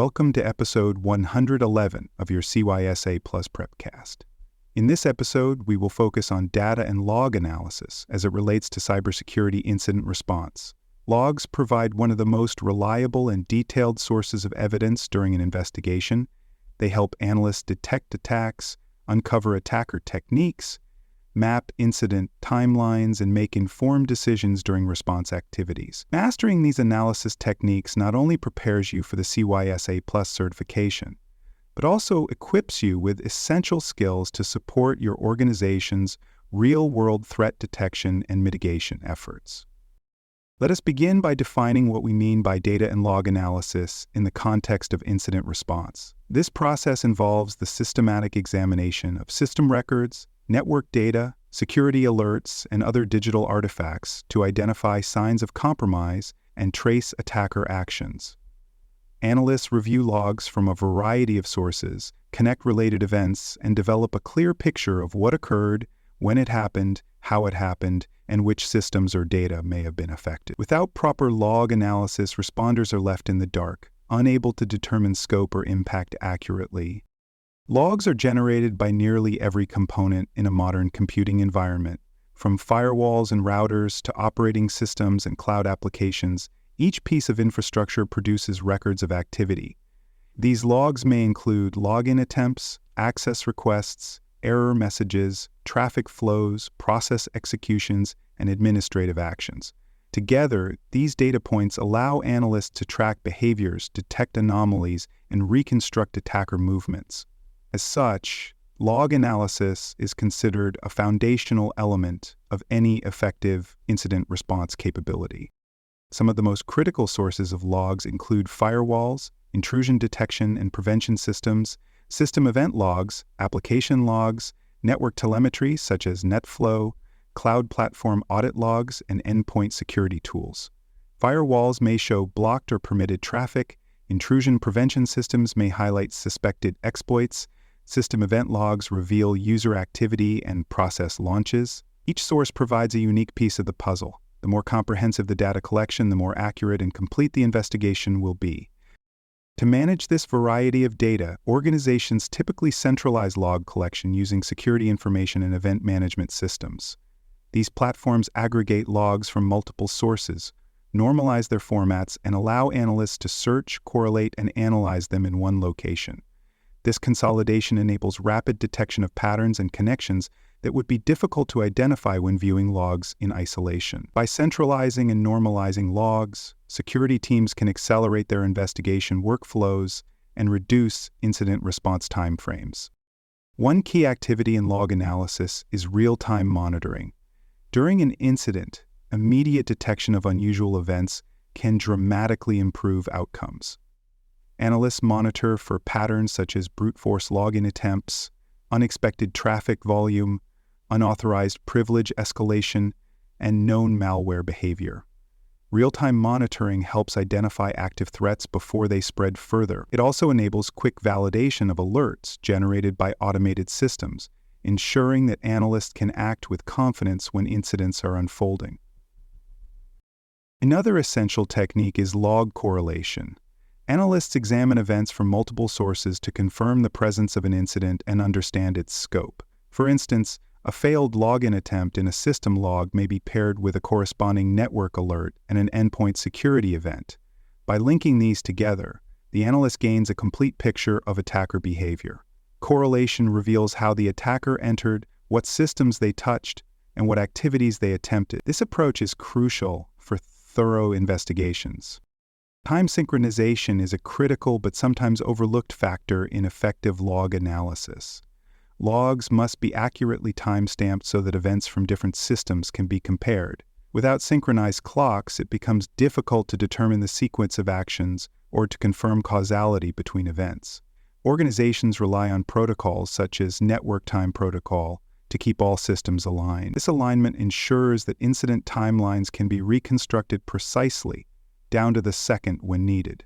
Welcome to episode 111 of your CySA Plus Prepcast. In this episode, we will focus on data and log analysis as it relates to cybersecurity incident response. Logs provide one of the most reliable and detailed sources of evidence during an investigation. They help analysts detect attacks, uncover attacker techniques, map incident timelines, and make informed decisions during response activities. Mastering these analysis techniques not only prepares you for the CySA Plus certification, but also equips you with essential skills to support your organization's real-world threat detection and mitigation efforts. Let us begin by defining what we mean by data and log analysis in the context of incident response. This process involves the systematic examination of system records, network data, security alerts, and other digital artifacts to identify signs of compromise and trace attacker actions. Analysts review logs from a variety of sources, connect related events, and develop a clear picture of what occurred, when it happened, how it happened, and which systems or data may have been affected. Without proper log analysis, responders are left in the dark, unable to determine scope or impact accurately. Logs are generated by nearly every component in a modern computing environment. From firewalls and routers to operating systems and cloud applications, each piece of infrastructure produces records of activity. These logs may include login attempts, access requests, error messages, traffic flows, process executions, and administrative actions. Together, these data points allow analysts to track behaviors, detect anomalies, and reconstruct attacker movements. As such, log analysis is considered a foundational element of any effective incident response capability. Some of the most critical sources of logs include firewalls, intrusion detection and prevention systems, system event logs, application logs, network telemetry such as NetFlow, cloud platform audit logs, and endpoint security tools. Firewalls may show blocked or permitted traffic, intrusion prevention systems may highlight suspected exploits, system event logs reveal user activity and process launches. Each source provides a unique piece of the puzzle. The more comprehensive the data collection, the more accurate and complete the investigation will be. To manage this variety of data, organizations typically centralize log collection using security information and event management systems. These platforms aggregate logs from multiple sources, normalize their formats, and allow analysts to search, correlate, and analyze them in one location. This consolidation enables rapid detection of patterns and connections that would be difficult to identify when viewing logs in isolation. By centralizing and normalizing logs, security teams can accelerate their investigation workflows and reduce incident response timeframes. One key activity in log analysis is real-time monitoring. During an incident, immediate detection of unusual events can dramatically improve outcomes. Analysts monitor for patterns such as brute force login attempts, unexpected traffic volume, unauthorized privilege escalation, and known malware behavior. Real-time monitoring helps identify active threats before they spread further. It also enables quick validation of alerts generated by automated systems, ensuring that analysts can act with confidence when incidents are unfolding. Another essential technique is log correlation. Analysts examine events from multiple sources to confirm the presence of an incident and understand its scope. For instance, a failed login attempt in a system log may be paired with a corresponding network alert and an endpoint security event. By linking these together, the analyst gains a complete picture of attacker behavior. Correlation reveals how the attacker entered, what systems they touched, and what activities they attempted. This approach is crucial for thorough investigations. Time synchronization is a critical but sometimes overlooked factor in effective log analysis. Logs must be accurately time-stamped so that events from different systems can be compared. Without synchronized clocks, it becomes difficult to determine the sequence of actions or to confirm causality between events. Organizations rely on protocols such as network time protocol to keep all systems aligned. This alignment ensures that incident timelines can be reconstructed precisely, down to the second when needed.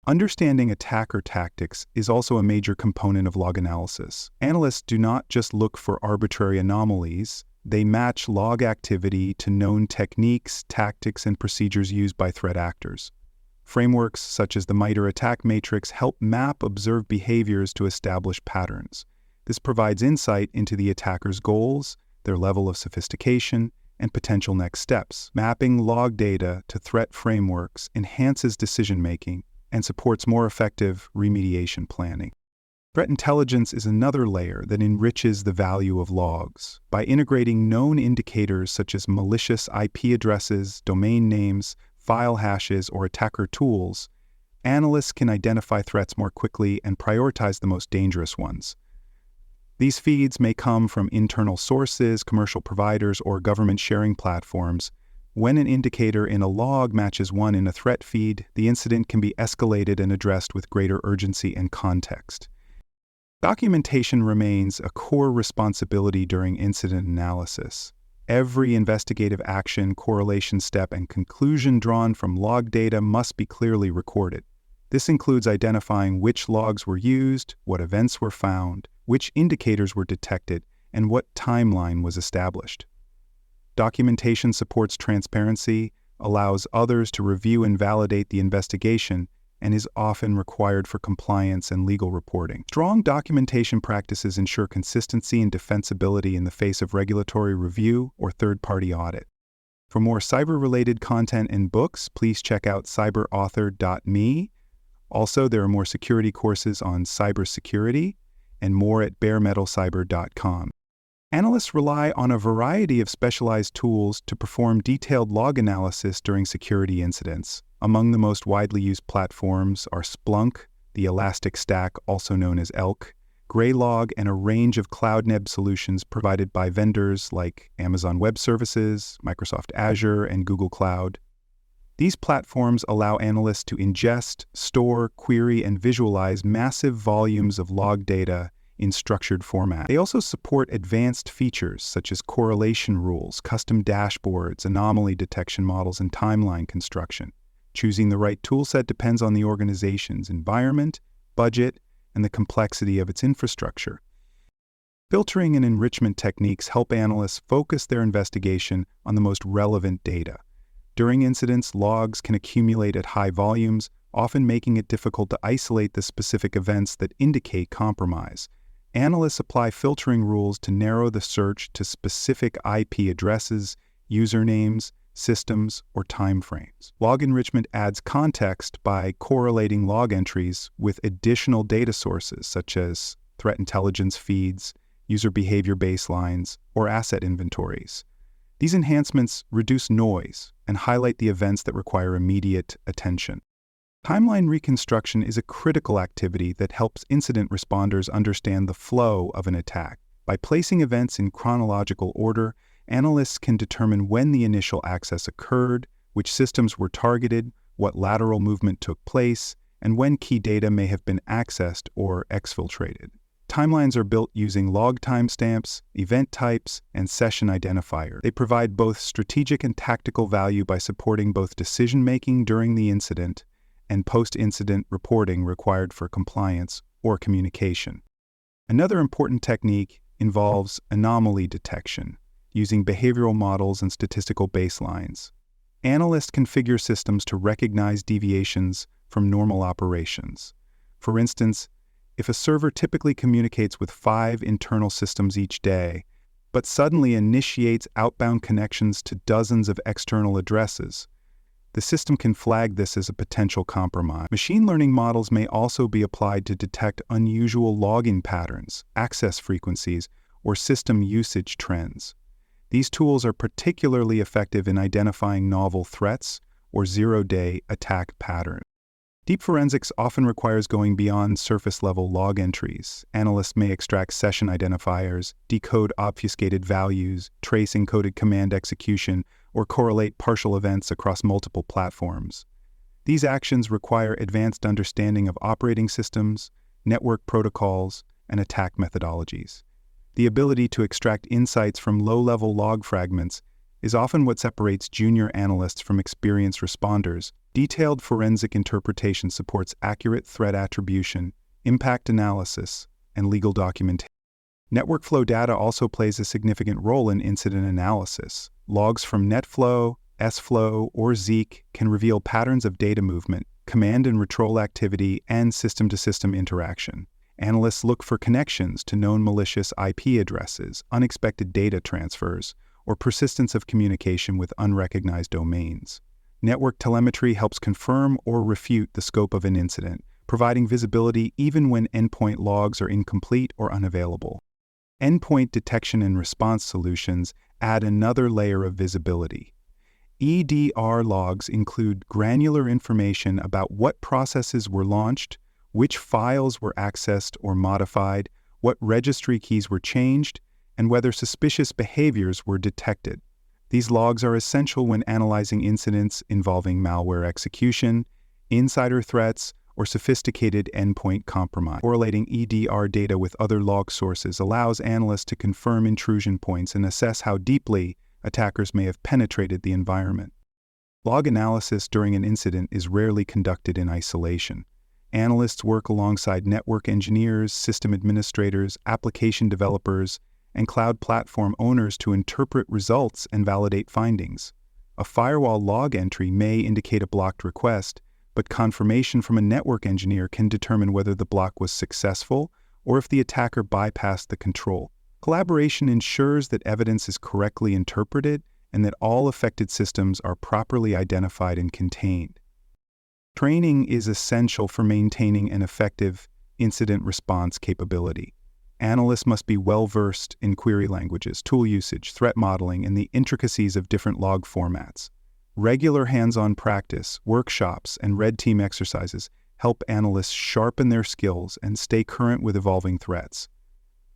Understanding attacker tactics is also a major component of log analysis. Analysts do not just look for arbitrary anomalies, they match log activity to known techniques, tactics, and procedures used by threat actors. Frameworks such as the MITRE ATT&CK matrix help map observed behaviors to establish patterns. This provides insight into the attacker's goals, their level of sophistication, and potential next steps. Mapping log data to threat frameworks enhances decision-making and supports more effective remediation planning. Threat intelligence is another layer that enriches the value of logs. By integrating known indicators such as malicious IP addresses, domain names, file hashes, or attacker tools, analysts can identify threats more quickly and prioritize the most dangerous ones. These feeds may come from internal sources, commercial providers, or government sharing platforms. When an indicator in a log matches one in a threat feed, the incident can be escalated and addressed with greater urgency and context. Documentation remains a core responsibility during incident analysis. Every investigative action, correlation step, and conclusion drawn from log data must be clearly recorded. This includes identifying which logs were used, what events were found, which indicators were detected, and what timeline was established. Documentation supports transparency, allows others to review and validate the investigation, and is often required for compliance and legal reporting. Strong documentation practices ensure consistency and defensibility in the face of regulatory review or third-party audit. For more cyber-related content and books, please check out cyberauthor.me. Also, there are more security courses on cybersecurity and more at baremetalcyber.com. Analysts rely on a variety of specialized tools to perform detailed log analysis during security incidents. Among the most widely used platforms are Splunk, the Elastic Stack, also known as ELK, Graylog, and a range of CloudNeb solutions provided by vendors like Amazon Web Services, Microsoft Azure, and Google Cloud. These platforms allow analysts to ingest, store, query, and visualize massive volumes of log data in structured format. They also support advanced features such as correlation rules, custom dashboards, anomaly detection models, and timeline construction. Choosing the right toolset depends on the organization's environment, budget, and the complexity of its infrastructure. Filtering and enrichment techniques help analysts focus their investigation on the most relevant data. During incidents, logs can accumulate at high volumes, often making it difficult to isolate the specific events that indicate compromise. Analysts apply filtering rules to narrow the search to specific IP addresses, usernames, systems, or timeframes. Log enrichment adds context by correlating log entries with additional data sources such as threat intelligence feeds, user behavior baselines, or asset inventories. These enhancements reduce noise and highlight the events that require immediate attention. Timeline reconstruction is a critical activity that helps incident responders understand the flow of an attack. By placing events in chronological order, analysts can determine when the initial access occurred, which systems were targeted, what lateral movement took place, and when key data may have been accessed or exfiltrated. Timelines are built using log timestamps, event types, and session identifier. They provide both strategic and tactical value by supporting both decision-making during the incident and post-incident reporting required for compliance or communication. Another important technique involves anomaly detection, using behavioral models and statistical baselines. Analysts configure systems to recognize deviations from normal operations. For instance, if a server typically communicates with 5 internal systems each day, but suddenly initiates outbound connections to dozens of external addresses, the system can flag this as a potential compromise. Machine learning models may also be applied to detect unusual login patterns, access frequencies, or system usage trends. These tools are particularly effective in identifying novel threats or zero-day attack patterns. Deep forensics often requires going beyond surface-level log entries. Analysts may extract session identifiers, decode obfuscated values, trace encoded command execution, or correlate partial events across multiple platforms. These actions require advanced understanding of operating systems, network protocols, and attack methodologies. The ability to extract insights from low-level log fragments is often what separates junior analysts from experienced responders. Detailed forensic interpretation supports accurate threat attribution, impact analysis, and legal documentation. Network flow data also plays a significant role in incident analysis. Logs from NetFlow, SFlow, or Zeek can reveal patterns of data movement, command and control activity, and system-to-system interaction. Analysts look for connections to known malicious IP addresses, unexpected data transfers, or persistence of communication with unrecognized domains. Network telemetry helps confirm or refute the scope of an incident, providing visibility even when endpoint logs are incomplete or unavailable. Endpoint detection and response solutions add another layer of visibility. EDR logs include granular information about what processes were launched, which files were accessed or modified, what registry keys were changed, and whether suspicious behaviors were detected. These logs are essential when analyzing incidents involving malware execution, insider threats, or sophisticated endpoint compromise. Correlating EDR data with other log sources allows analysts to confirm intrusion points and assess how deeply attackers may have penetrated the environment. Log analysis during an incident is rarely conducted in isolation. Analysts work alongside network engineers, system administrators, application developers, and cloud platform owners to interpret results and validate findings. A firewall log entry may indicate a blocked request, but confirmation from a network engineer can determine whether the block was successful or if the attacker bypassed the control. Collaboration ensures that evidence is correctly interpreted and that all affected systems are properly identified and contained. Training is essential for maintaining an effective incident response capability. Analysts must be well-versed in query languages, tool usage, threat modeling, and the intricacies of different log formats. Regular hands-on practice, workshops, and red team exercises help analysts sharpen their skills and stay current with evolving threats.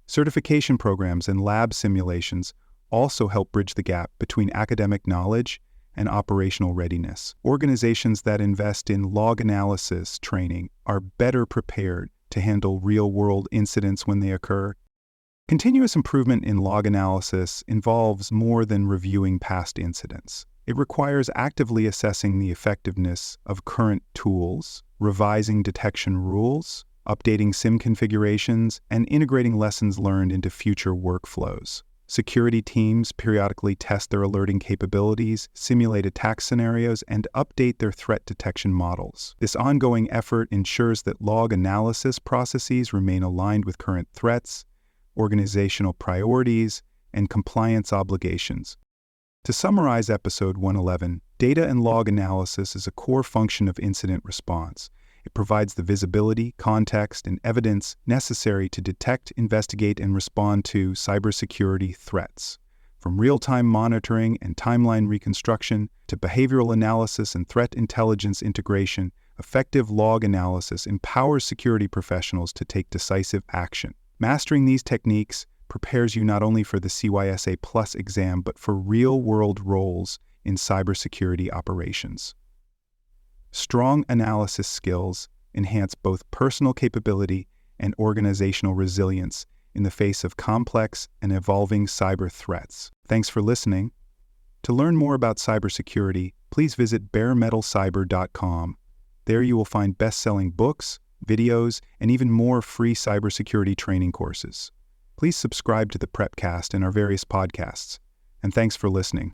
Certification programs and lab simulations also help bridge the gap between academic knowledge and operational readiness. Organizations that invest in log analysis training are better prepared to handle real-world incidents when they occur. Continuous improvement in log analysis involves more than reviewing past incidents. It requires actively assessing the effectiveness of current tools, revising detection rules, updating SIEM configurations, and integrating lessons learned into future workflows. Security teams periodically test their alerting capabilities, simulate attack scenarios, and update their threat detection models. This ongoing effort ensures that log analysis processes remain aligned with current threats, organizational priorities, and compliance obligations. To summarize Episode 111, data and log analysis is a core function of incident response. It provides the visibility, context, and evidence necessary to detect, investigate, and respond to cybersecurity threats. From real-time monitoring and timeline reconstruction to behavioral analysis and threat intelligence integration, effective log analysis empowers security professionals to take decisive action. Mastering these techniques prepares you not only for the CySA Plus exam, but for real-world roles in cybersecurity operations. Strong analysis skills enhance both personal capability and organizational resilience in the face of complex and evolving cyber threats. Thanks for listening. To learn more about cybersecurity, please visit baremetalcyber.com. There you will find best-selling books, videos, and even more free cybersecurity training courses. Please subscribe to the Prepcast and our various podcasts. And thanks for listening.